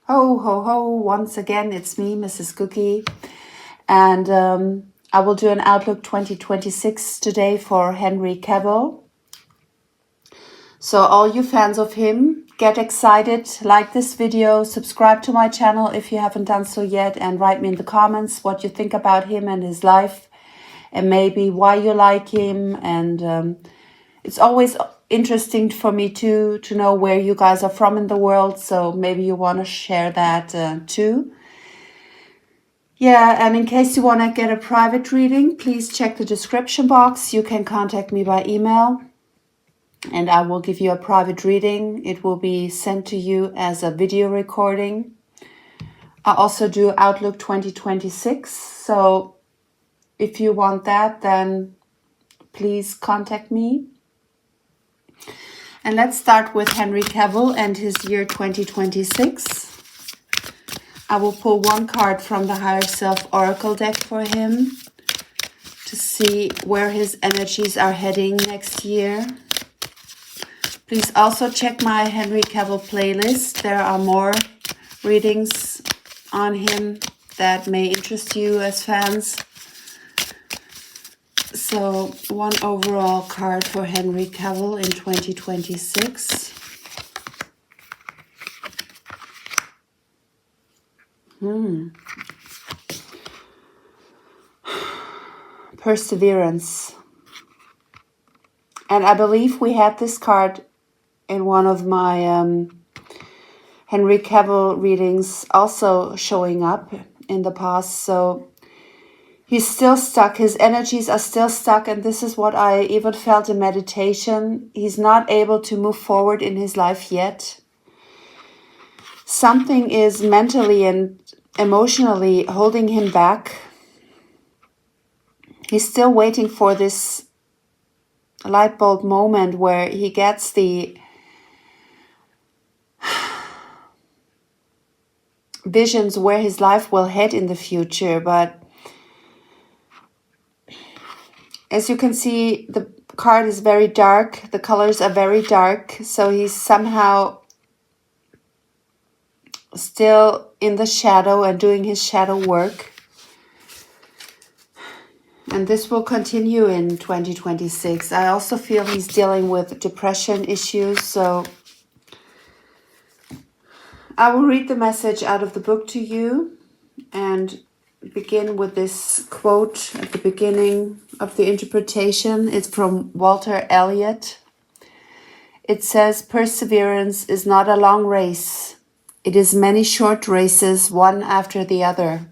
Ho, ho, ho. Once again, it's me, Mrs. Guggi. And I will do an Outlook 2026 today for Henry Cavill. So all you fans of him, get excited, like this video, subscribe to my channel if you haven't done so yet, and write me in the comments what you think about him and his life, and maybe why you like him. And it's always interesting for me to know where you guys are from in the world, so maybe you want to share that too. Yeah, and in case you want to get a private reading, please check the description box. You can contact me by email and I will give you a private reading. It will be sent to you as a video recording. I also do Outlook 2026, so if you want that, then please contact me. And let's start with Henry Cavill and his year 2026. I will pull one card from the Higher Self Oracle deck for him to see where his energies are heading next year. Please also check my Henry Cavill playlist. There are more readings on him that may interest you as fans. So one overall card for Henry Cavill in 2026. Perseverance. And I believe we had this card in one of my Henry Cavill readings also showing up in the past. So he's still stuck. His energies are still stuck. And this is what I even felt in meditation. He's not able to move forward in his life yet. Something is mentally and emotionally holding him back. He's still waiting for this light bulb moment where he gets the visions where his life will head in the future. But as you can see, the card is very dark. The colors are very dark. So he's somehow still in the shadow and doing his shadow work. And this will continue in 2026. I also feel he's dealing with depression issues. So I will read the message out of the book to you and begin with this quote at the beginning of the interpretation. It's from Walter Elliott. It says, "Perseverance is not a long race. It is many short races, one after the other."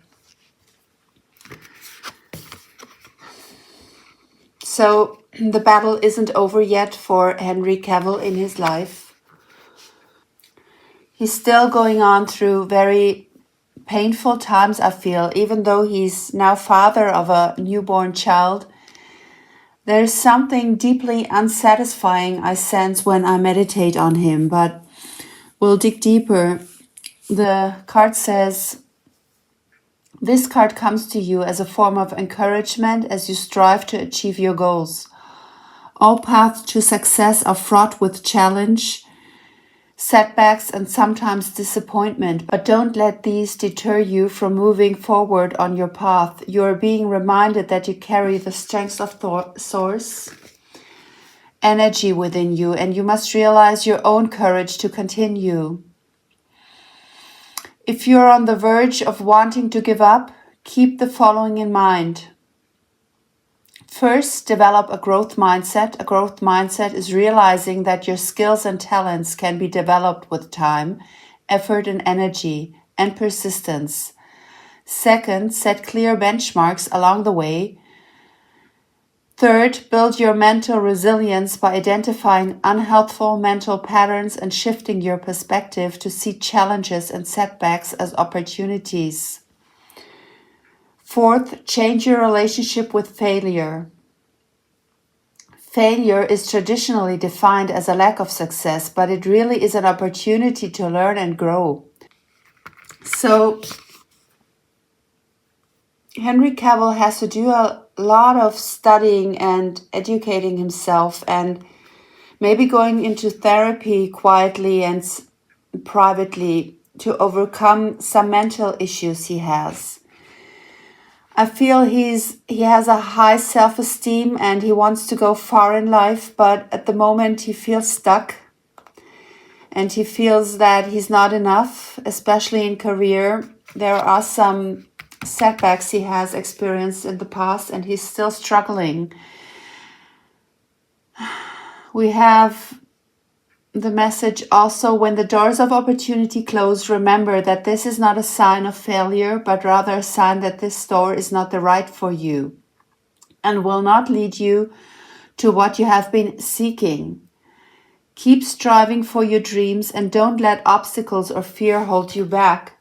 So the battle isn't over yet for Henry Cavill in his life. He's still going on through very painful times, I feel, even though he's now father of a newborn child. There's something deeply unsatisfying I sense when I meditate on him, but we'll dig deeper. The card says, "This card comes to you as a form of encouragement as you strive to achieve your goals. All paths to success are fraught with challenge, setbacks, and sometimes disappointment, but don't let these deter you from moving forward on your path. You are being reminded that you carry the strength of source energy within you, and you must realize your own courage to continue. If you're on the verge of wanting to give up, keep the following in mind. First, develop a growth mindset. A growth mindset is realizing that your skills and talents can be developed with time, effort and energy, and persistence. Second, set clear benchmarks along the way. Third, build your mental resilience by identifying unhelpful mental patterns and shifting your perspective to see challenges and setbacks as opportunities. Fourth, change your relationship with failure. Failure is traditionally defined as a lack of success, but it really is an opportunity to learn and grow. So Henry Cavill has to do a lot of studying and educating himself, and maybe going into therapy quietly and privately to overcome some mental issues he has. I feel he has a high self-esteem and he wants to go far in life, but at the moment he feels stuck and he feels that he's not enough, especially in career. There are some setbacks he has experienced in the past and he's still struggling. We have the message also, when the doors of opportunity close, remember that this is not a sign of failure, but rather a sign that this door is not the right for you and will not lead you to what you have been seeking. Keep striving for your dreams and don't let obstacles or fear hold you back.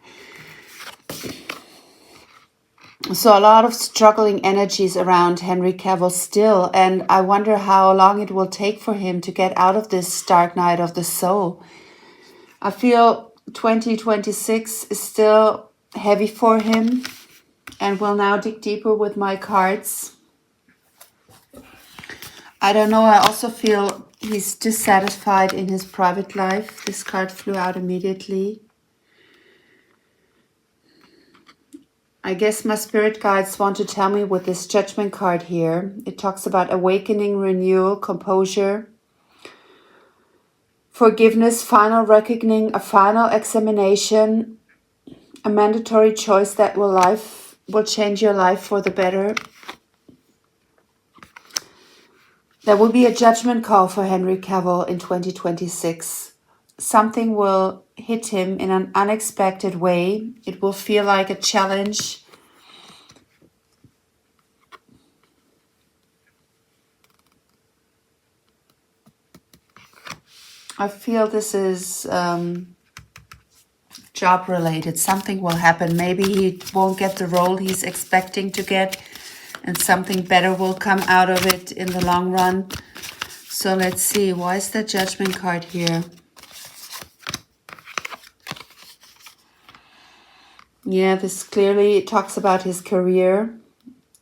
So a lot of struggling energies around Henry Cavill still, and I wonder how long it will take for him to get out of this dark night of the soul. I feel 2026 is still heavy for him, and we'll now dig deeper with my cards. I don't know, I also feel he's dissatisfied in his private life. This card flew out immediately. I guess my spirit guides want to tell me with this Judgment card here. It talks about awakening, renewal, composure, forgiveness, final reckoning, a final examination, a mandatory choice that will change your life for the better. There will be a judgment call for Henry Cavill in 2026. Something will hit him in an unexpected way. It will feel like a challenge. I feel this is job related. Something will happen. Maybe he won't get the role he's expecting to get and something better will come out of it in the long run. So let's see. Why is the Judgment card here? Yeah, this clearly talks about his career.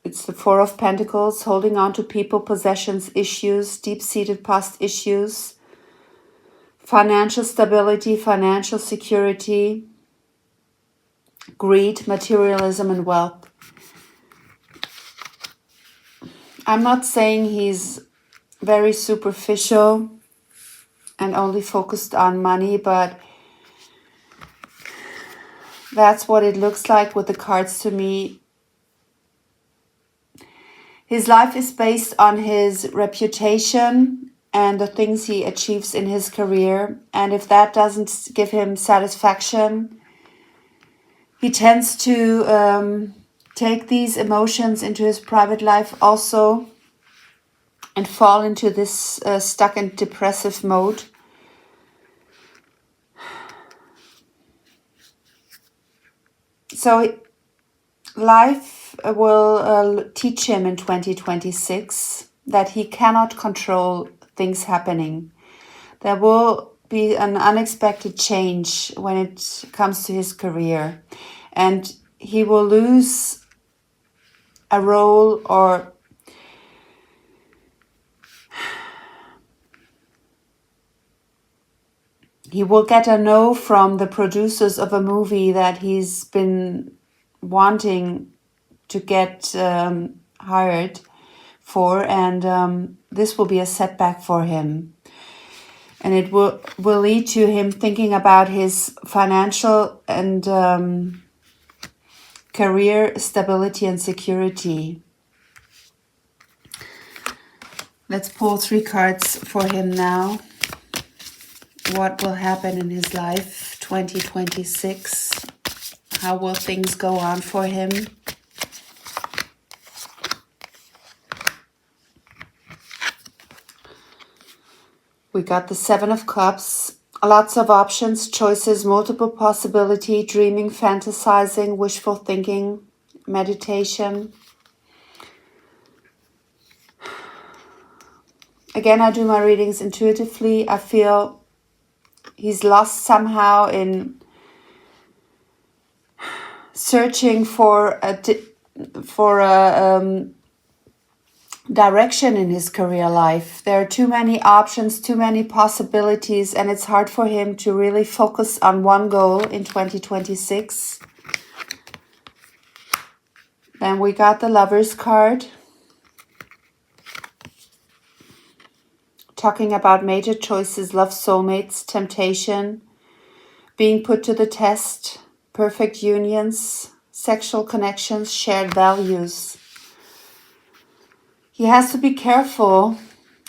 It's the Four of Pentacles, holding on to people, possessions, issues, deep-seated past issues, financial stability, financial security, greed, materialism, and wealth. I'm not saying he's very superficial and only focused on money, but that's what it looks like with the cards to me. His life is based on his reputation and the things he achieves in his career. And if that doesn't give him satisfaction, he tends to take these emotions into his private life also and fall into this stuck and depressive mode. So life will teach him in 2026 that he cannot control things happening. There will be an unexpected change when it comes to his career, and he will lose a role, or he will get a no from the producers of a movie that he's been wanting to get hired for, and this will be a setback for him. And it will lead to him thinking about his financial and career stability and security. Let's pull 3 cards for him now. What will happen in his life 2026? How will things go on for him? We got the 7 of Cups. Lots of options, choices, multiple possibility, dreaming, fantasizing, wishful thinking, meditation. Again, I do my readings intuitively. I feel he's lost somehow in searching for a direction in his career life. There are too many options, too many possibilities, and it's hard for him to really focus on one goal in 2026. Then we got the Lovers card, talking about major choices, love, soulmates, temptation, being put to the test, perfect unions, sexual connections, shared values. He has to be careful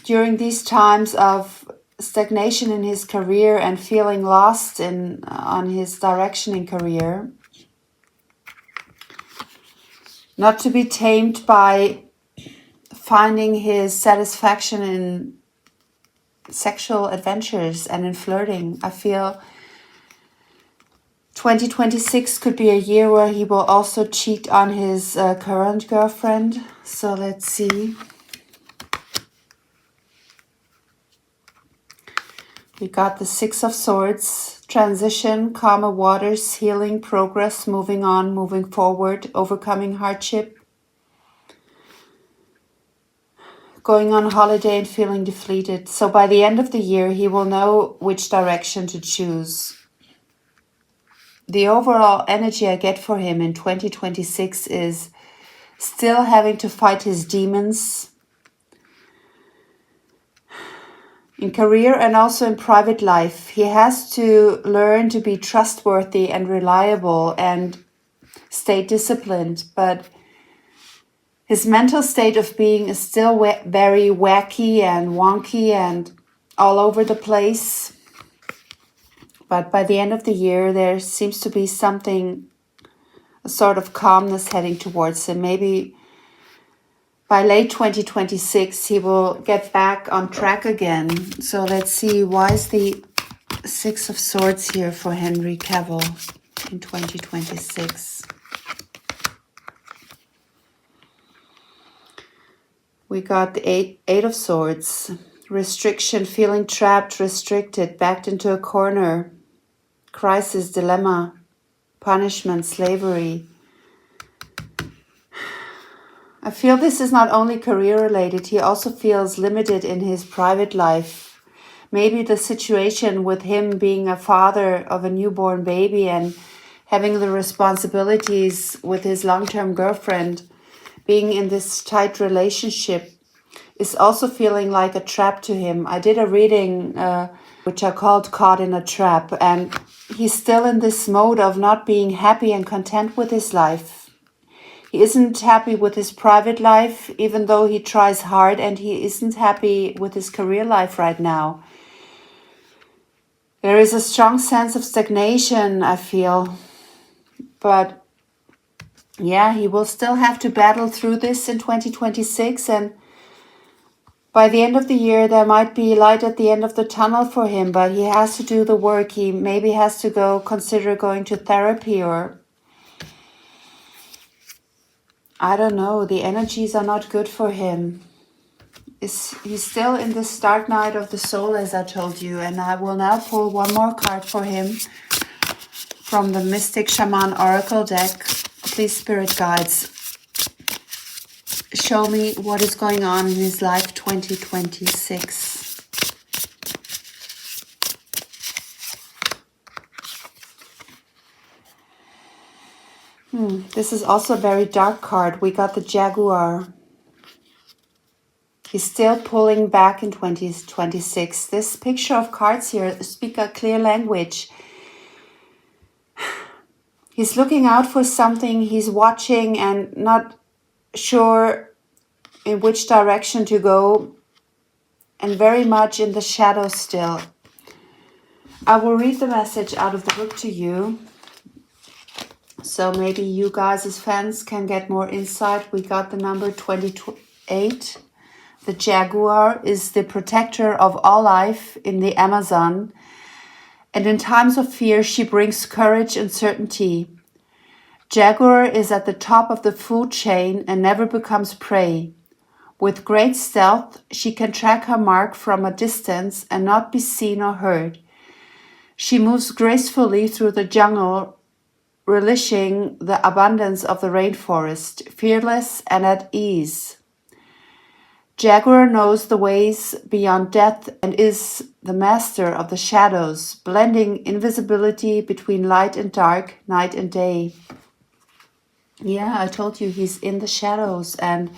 during these times of stagnation in his career and feeling lost on his direction in career. Not to be tamed by finding his satisfaction in sexual adventures and in flirting. I feel 2026 could be a year where he will also cheat on his current girlfriend. So let's see. We got the Six of Swords, transition, calmer waters, healing, progress, moving on, moving forward, overcoming hardship, going on holiday and feeling defeated. So by the end of the year, he will know which direction to choose. The overall energy I get for him in 2026 is still having to fight his demons in career and also in private life. He has to learn to be trustworthy and reliable and stay disciplined, but his mental state of being is still very wacky and wonky and all over the place. But by the end of the year, there seems to be something, a sort of calmness heading towards him. Maybe by late 2026, he will get back on track again. So let's see, why is the Six of Swords here for Henry Cavill in 2026? We got the Eight of Swords, restriction, feeling trapped, restricted, backed into a corner, crisis, dilemma, punishment, slavery. I feel this is not only career related, he also feels limited in his private life. Maybe the situation with him being a father of a newborn baby and having the responsibilities with his long-term girlfriend, being in this tight relationship, is also feeling like a trap to him. I did a reading which I called Caught in a Trap, and he's still in this mode of not being happy and content with his life. He isn't happy with his private life, even though he tries hard, and he isn't happy with his career life right now. There is a strong sense of stagnation, I feel. But yeah, he will still have to battle through this in 2026, and by the end of the year, there might be light at the end of the tunnel for him, but he has to do the work. He maybe has to consider going to therapy, or I don't know. The energies are not good for him. He's still in this dark night of the soul, as I told you, and I will now pull one more card for him from the Mystic Shaman Oracle deck. Please, Spirit Guides, show me what is going on in his life 2026. This is also a very dark card. We got the Jaguar. He's still pulling back in 2026. This picture of cards here speak a clear language. He's looking out for something. He's watching and not sure in which direction to go, and very much in the shadow still. I will read the message out of the book to you, so maybe you guys as fans can get more insight. We got the number 28. The Jaguar is the protector of all life in the Amazon, and in times of fear she brings courage and certainty. Jaguar is at the top of the food chain and never becomes prey. With great stealth, she can track her mark from a distance and not be seen or heard. She moves gracefully through the jungle, relishing the abundance of the rainforest, fearless and at ease. Jaguar knows the ways beyond death and is the master of the shadows, blending invisibility between light and dark, night and day. Yeah, I told you he's in the shadows and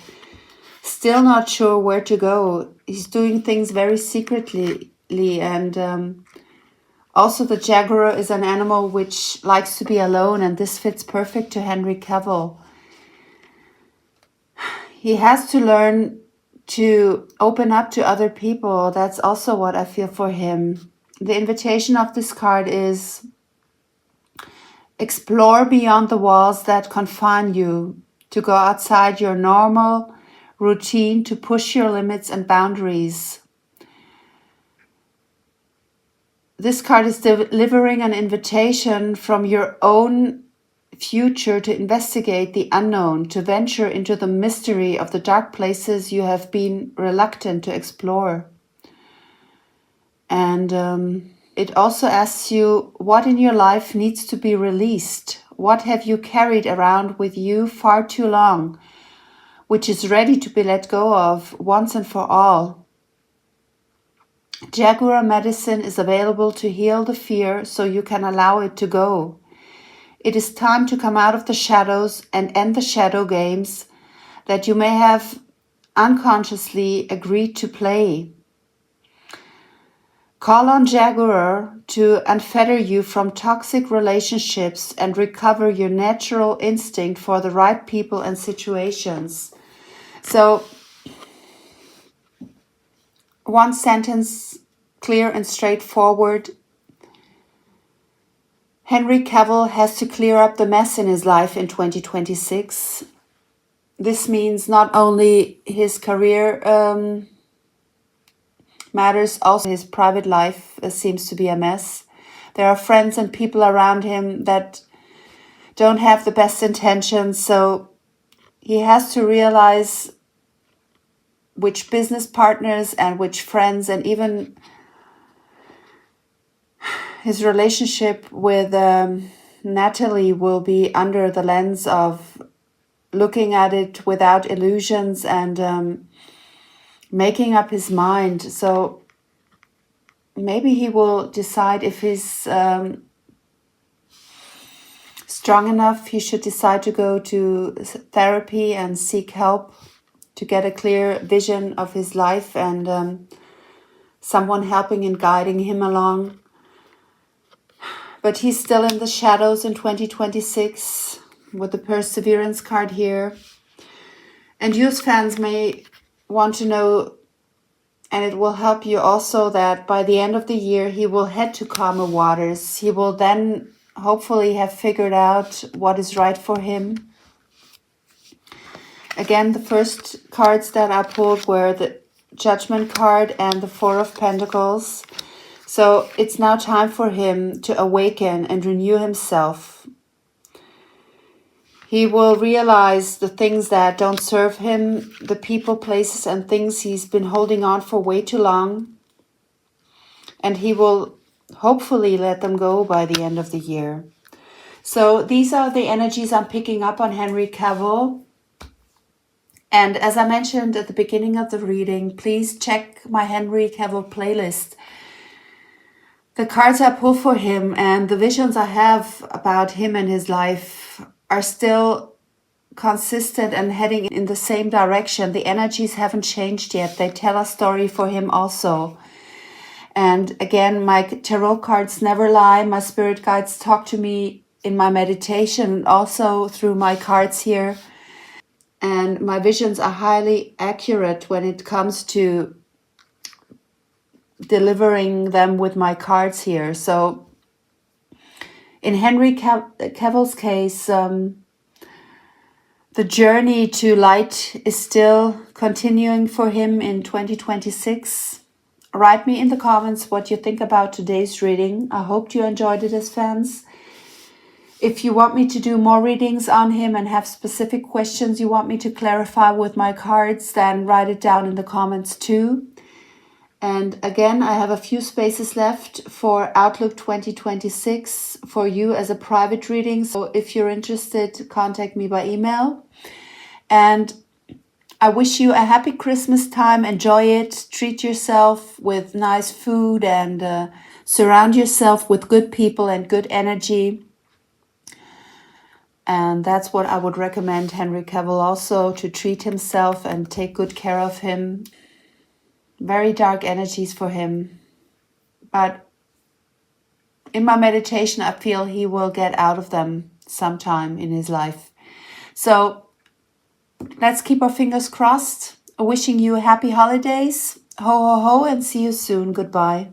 still not sure where to go. He's doing things very secretly, and also the jaguar is an animal which likes to be alone, and this fits perfect to Henry Cavill. He has to learn to open up to other people. That's also what I feel for him. The invitation of this card is explore beyond the walls that confine you, to go outside your normal routine, to push your limits and boundaries. This card is delivering an invitation from your own future to investigate the unknown, to venture into the mystery of the dark places you have been reluctant to explore. And it also asks you what in your life needs to be released. What have you carried around with you far too long, which is ready to be let go of once and for all? Jaguar medicine is available to heal the fear so you can allow it to go. It is time to come out of the shadows and end the shadow games that you may have unconsciously agreed to play. Call on Jaguar to unfetter you from toxic relationships and recover your natural instinct for the right people and situations. So, one sentence, clear and straightforward. Henry Cavill has to clear up the mess in his life in 2026. This means not only his career matters, also his private life seems to be a mess. There are friends and people around him that don't have the best intentions, so he has to realize which business partners and which friends, and even his relationship with Natalie will be under the lens of looking at it without illusions and making up his mind. So maybe he will decide if he's strong enough, he should decide to go to therapy and seek help to get a clear vision of his life and someone helping and guiding him along. But he's still in the shadows in 2026 with the Perseverance card here. And you fans may want to know, and it will help you also, that by the end of the year he will head to calmer waters. He will then hopefully have figured out what is right for him. Again, the first cards that I pulled were the Judgment card and the Four of Pentacles. So it's now time for him to awaken and renew himself. He will realize the things that don't serve him, the people, places, and things he's been holding on for way too long. And he will hopefully let them go by the end of the year. So these are the energies I'm picking up on Henry Cavill. And as I mentioned at the beginning of the reading, please check my Henry Cavill playlist. The cards I pull for him and the visions I have about him and his life are still consistent and heading in the same direction. The energies haven't changed yet. They tell a story for him also. And again, my tarot cards never lie. My spirit guides talk to me in my meditation, also through my cards here. And my visions are highly accurate when it comes to delivering them with my cards here. So in Henry Cavill's case, the journey to light is still continuing for him in 2026. Write me in the comments what you think about today's reading. I hope you enjoyed it as fans. If you want me to do more readings on him and have specific questions you want me to clarify with my cards, then write it down in the comments too. And again, I have a few spaces left for Outlook 2026 for you as a private reading. So if you're interested, contact me by email. And I wish you a happy Christmas time. Enjoy it. Treat yourself with nice food and surround yourself with good people and good energy. And that's what I would recommend Henry Cavill also, to treat himself and take good care of him. Very dark energies for him. But in my meditation, I feel he will get out of them sometime in his life. So let's keep our fingers crossed. Wishing you happy holidays. Ho, ho, ho, and see you soon. Goodbye.